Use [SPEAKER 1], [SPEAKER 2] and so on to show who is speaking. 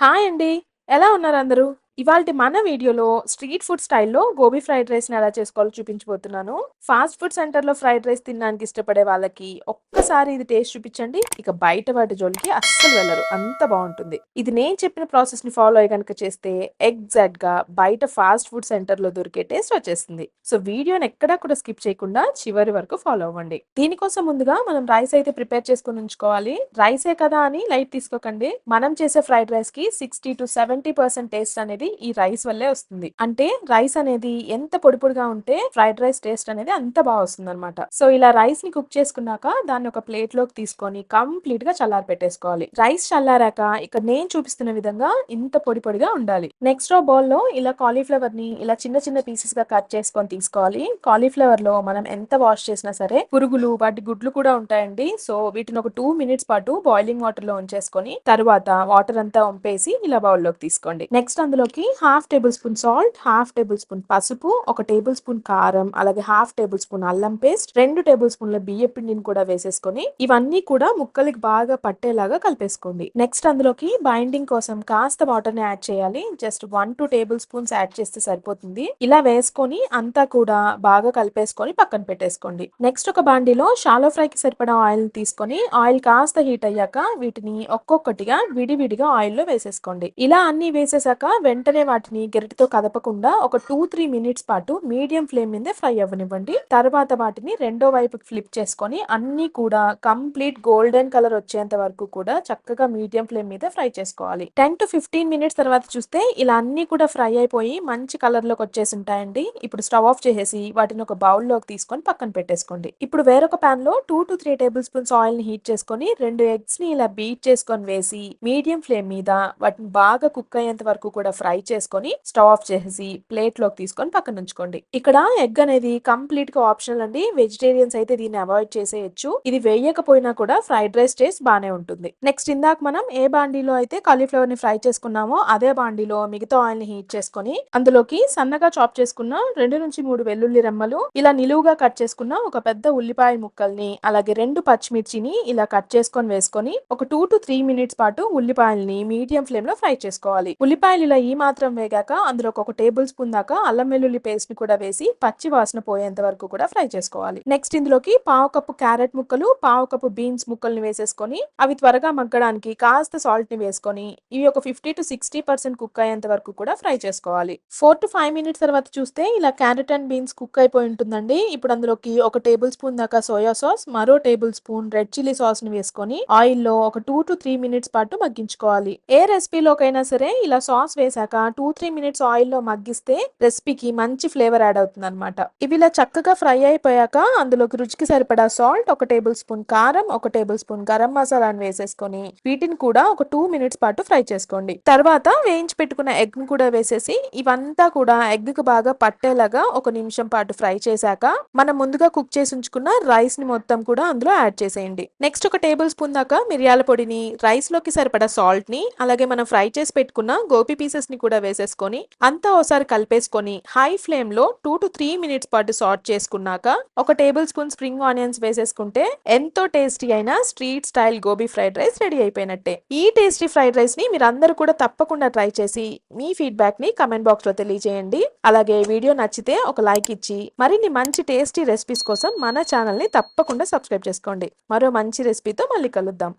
[SPEAKER 1] Hi అండి. ఎలా ఉన్నారు అందరూ? ఇవాల్టి మన వీడియోలో స్ట్రీట్ ఫుడ్ స్టైల్‌లో గోబీ ఫ్రైడ్ రైస్‌ని ఎలా చేసుకోవాలో చూపించబోతున్నాను. ఫాస్ట్ ఫుడ్ సెంటర్‌లో ఫ్రైడ్ రైస్ తినడానికి ఇష్టపడే వాళ్ళకి ఒక్కసారి ఇది టేస్ట్ చూపించండి. ఇక బయట వాటి జోలికి అస్సలు వెళ్లరు. అంత బావుంటుంది. ఇది నేను చెప్పిన ప్రాసెస్‌ని ఫాలో అయ్యి గనుక చేస్తే ఎగ్జాక్ట్‌గా బయట ఫాస్ట్ ఫుడ్ సెంటర్‌లో దొరికే టేస్ట్ వచ్చేస్తుంది. సో వీడియోని ఎక్కడా కూడా స్కిప్ చేయకుండా చివరి వరకు ఫాలో అవ్వండి. దీనికోసం ముందుగా మనం రైస్ అయితే ప్రిపేర్ చేసుకొని ఉంచుకోవాలి. రైసే కదా అని లైట్ తీసుకోకండి. మనం చేసే ఫ్రైడ్ రైస్‌కి 60-70% టేస్ట్ అనేది ఈ రైస్ వల్లే వస్తుంది. అంటే రైస్ అనేది ఎంత పొడి పొడిగా ఉంటే ఫ్రైడ్ రైస్ టేస్ట్ అనేది అంత బాగా వస్తుందన్నమాట. సో ఇలా రైస్ ని కుక్ చేసుకున్నాక దాన్ని ఒక ప్లేట్ లోకి తీసుకొని కంప్లీట్ గా చల్లారి పెట్టేసుకోవాలి. రైస్ చల్లారాక ఇక్కడ నేను చూపిస్తున్న విధంగా ఇంత పొడి పొడిగా ఉండాలి. నెక్స్ట్ బౌల్ లో ఇలా కాలీఫ్లవర్ ని ఇలా చిన్న చిన్న పీసెస్ గా కట్ చేసుకొని తీసుకోవాలి. కాలీఫ్లవర్ లో మనం ఎంత వాష్ చేసినా సరే పురుగులు వాటి గుడ్లు కూడా ఉంటాయండి. సో వీటిని ఒక 2 మినిట్స్ పాటు బాయిలింగ్ వాటర్ లో ఉంచేసుకొని తర్వాత వాటర్ అంతా వంపేసి ఇలా బౌల్ లోకి తీసుకోండి. నెక్స్ట్ అందులోకి half table spoon salt, half table spoon పసుపు, ఒక టేబుల్ స్పూన్ కారం, అలాగే హాఫ్ టేబుల్ స్పూన్ అల్లం పేస్ట్, 2 టేబుల్ స్పూన్ల బియ్య పిండిని కూడా వేసేసుకొని ఇవన్నీ కూడా ముక్కలకి బాగా పట్టేలాగా కలిపేసుకోండి. నెక్స్ట్ అందులోకి బైండింగ్ కోసం కాస్త వాటర్ ని యాడ్ చేయాలి. జస్ట్ 1-2 టేబుల్ స్పూన్స్ యాడ్ చేస్తే సరిపోతుంది. ఇలా వేసుకొని అంతా కూడా బాగా కలిపేసుకొని పక్కన పెట్టేసుకోండి. నెక్స్ట్ ఒక బాండిలో షాలో ఫ్రై కి సరిపడా ఆయిల్ తీసుకొని ఆయిల్ కాస్త హీట్ అయ్యాక వీటిని ఒక్కొక్కటిగా విడివిడిగా ఆయిల్ లో వేసేసుకోండి. ఇలా అన్ని వేసేసాక వెంటనే వాటిని గరిటతో కదపకుండా ఒక 2-3 మినిట్స్ పాటు మీడియం ఫ్లేమ్ మీద ఫ్రై అవ్వనివ్వండి. తర్వాత వాటిని రెండో వైపుకి ఫ్లిప్ చేసుకొని అన్ని కూడా కంప్లీట్ గోల్డెన్ కలర్ వచ్చేంత వరకు కూడా చక్కగా మీడియం ఫ్లేమ్ మీద ఫ్రై చేసుకోవాలి. 10-15 మినిట్స్ తర్వాత చూస్తే ఇలా అన్ని కూడా ఫ్రై అయిపోయి మంచి కలర్ లోకి వచ్చేసి ఉంటాయండి. ఇప్పుడు స్టవ్ ఆఫ్ చేసేసి వాటిని ఒక బౌల్ లోకి తీసుకొని పక్కన పెట్టేసుకోండి. ఇప్పుడు వేరొక పాన్ లో 2-3 టేబుల్ స్పూన్స్ ఆయిల్ ని హీట్ చేసుకొని 2 ఎగ్స్ ని ఇలా బీట్ చేసుకొని వేసి మీడియం ఫ్లేమ్ మీద వాటిని బాగా కుక్ అయ్యేంత వరకు కూడా ఫ్రై చేసుకొని స్టవ్ ఆఫ్ చేసి ప్లేట్ లోకి తీసుకొని పక్కన ఉంచుకోండి. ఇక్కడ ఎగ్ అనేది కంప్లీట్ గా ఆప్షనల్ అండి. వెజిటేరియన్స్ అయితే దీన్ని అవాయిడ్ చేసేయచ్చు. ఇది వేయకపోయినా కూడా ఫ్రైడ్ రైస్ టేస్ట్ బానే ఉంటుంది. నెక్స్ట్ ఇందాక మనం ఏ బాండీలో అయితే కాలీఫ్లవర్ ని ఫ్రై చేసుకున్నామో అదే బాండీలో మిగతా ఆయిల్ ని హీట్ చేసుకొని అందులోకి సన్నగా చాప్ చేసుకున్న 2-3 వెల్లుల్లి రెమ్మలు, ఇలా నిలువుగా కట్ చేసుకున్న ఒక పెద్ద ఉల్లిపాయ ముక్కల్ని, అలాగే 2 పచ్చిమిర్చిని ఇలా కట్ చేసుకొని వేసుకొని ఒక 2-3 మినిట్స్ పాటు ఉల్లిపాయల్ని మీడియం ఫ్లేమ్ లో ఫ్రై చేసుకోవాలి. ఉల్లిపాయలు ఇలా ఈ మాత్రం వేగాక అందులో ఒక టేబుల్ స్పూన్ దాకా అల్లం వెల్లుల్లి పేస్ట్ ని కూడా వేసి పచ్చి వాసన పోయేంత వరకు కూడా ఫ్రై చేసుకోవాలి. నెక్స్ట్ ఇందులోకి పావు కప్పు క్యారెట్ ముక్కలు, పావు కప్పు బీన్స్ ముక్కల్ని వేసేసుకొని అవి త్వరగా మగ్గడానికి కాస్త సాల్ట్ ని వేసుకొని ఇవి ఒక 50-60% కుక్ అయ్యేంత వరకు కూడా ఫ్రై చేసుకోవాలి. 4-5 మినిట్స్ తర్వాత చూస్తే ఇలా క్యారెట్ అండ్ బీన్స్ కుక్ అయిపోయి ఉంటుందండి. ఇప్పుడు అందులోకి ఒక టేబుల్ స్పూన్ దాకా సోయా సాస్, మరో table spoon red chilli sauce ని వేసుకొని ఆయిల్ లో ఒక 2-3 మినిట్స్ పాటు మగ్గించుకోవాలి. ఏ రెసిపీలోకైనా సరే ఇలా సాస్ వేసాక 2-3 మినిట్స్ ఆయిల్ లో మగ్గిస్తే రెసిపీకి మంచి ఫ్లేవర్ యాడ్ అవుతుంది అనమాట. ఇవి ఇలా చక్కగా ఫ్రై అయిపోయాక అందులోకి రుచికి సరిపడా సాల్ట్, ఒక టేబుల్ స్పూన్ కారం, ఒక టేబుల్ స్పూన్ గరం మసాలాను వేసేసుకొని వీటిని కూడా ఒక 2 మినిట్స్ పాటు ఫ్రై చేసుకోండి. తర్వాత వేయించి పెట్టుకున్న ఎగ్ ను కూడా వేసేసి ఇవంతా కూడా ఎగ్ కు బాగా పట్టేలాగా ఒక నిమిషం పాటు ఫ్రై చేశాక మనం ముందుగా కుక్ చేసి ఉంచుకున్న రైస్ ని మొత్తం కూడా అందులో యాడ్ చేసేయండి. నెక్స్ట్ ఒక టేబుల్ స్పూన్ దాకా మిరియాల పొడిని, రైస్ లోకి సరిపడా సాల్ట్ ని, అలాగే మనం ఫ్రై చేసి పెట్టుకున్న గోబీ పీసెస్ ని కూడా వేసేసుకొని అంతా ఒకసారి కలిపేసుకొని హై ఫ్లేమ్ లో 2-3 మినిట్స్ పాటు సాట్ చేసుకున్నాక ఒక టేబుల్ స్పూన్ స్ప్రింగ్ ఆనియన్స్ వేసేసుకుంటే ఎంతో టేస్టీ అయిన street style gobi fried rice ready అయిపోయినట్టే. ఈ టేస్టీ ఫ్రైడ్ రైస్ ని మీరందరూ కూడా తప్పకుండా ట్రై చేసి మీ ఫీడ్బ్యాక్ ని కమెంట్ బాక్స్ లో తెలియజేయండి. అలాగే వీడియో నచ్చితే ఒక లైక్ ఇచ్చి మరిన్ని మంచి టేస్టీ రెసిపీస్ కోసం మన ఛానల్ ని తప్పకుండా సబ్స్క్రైబ్ చేసుకోండి. మరో మంచి రెసిపీతో మళ్ళీ కలుద్దాం.